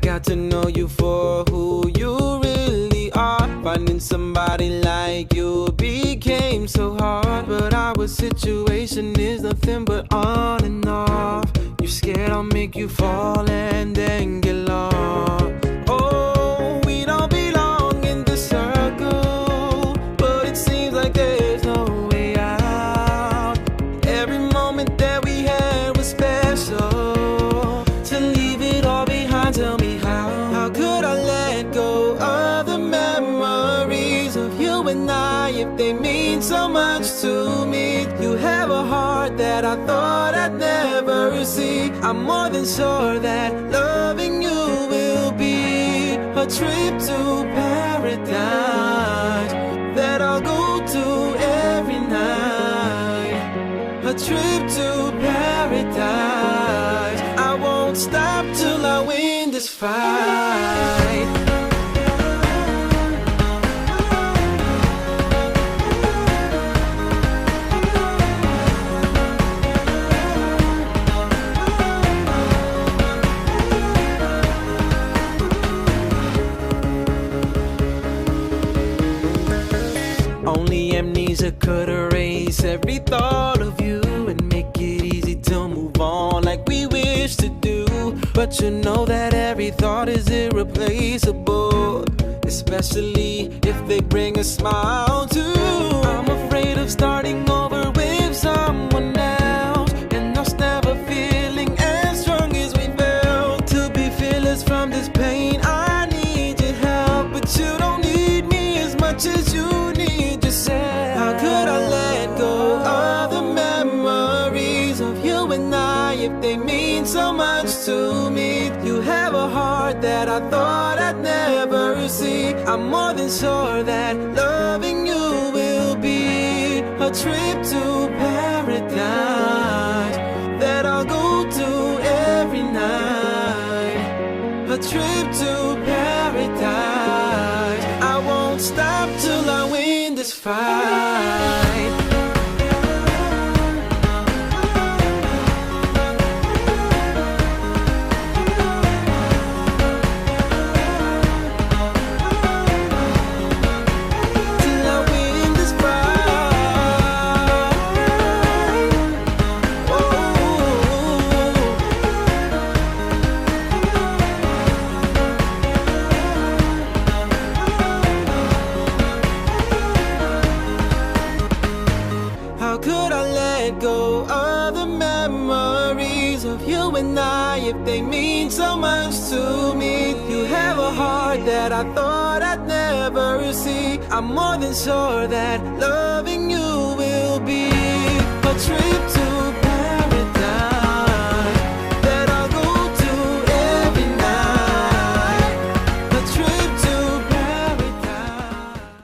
got to know you for who you really are. Finding somebody like you became so hard, but our situation is nothing but on and off. You're scared I'll make you fall and then get lost. Oh, we don't belong in this circle, but it seems like there's no way out. Every moment that we had was special. To leave it all behind, tell me how. How could I let go of the memories of you and I if they mean so much to me? You have a heart that I thought I'd never see. I'm more than sure that loving you will be a trip to paradise that I'll go to every night. A trip to paradise. I won't stop till I win this fight. Only amnesia could erase every thought of you and make it easy to move on like we wish to do. But you know that every thought is irreplaceable, especially if they bring a smile too. I'm afraid of starting over with someone else and us never feeling as strong as we felt. To be fearless from this pain, I need your help, but you don't need me as much as you need yourself. How could I let go of the memories of you and I if they mean so much to me? You have a heart that I thought I'd never see. I'm more than sure that loving you will be a trip to paradise that I'll go to every night. A trip to paradise. I won't stop till I win this fight. How could I let go of the memories of you and I if they mean so much to me? You have a heart that I thought I'd never see. I'm more than sure that loving you will be a trip to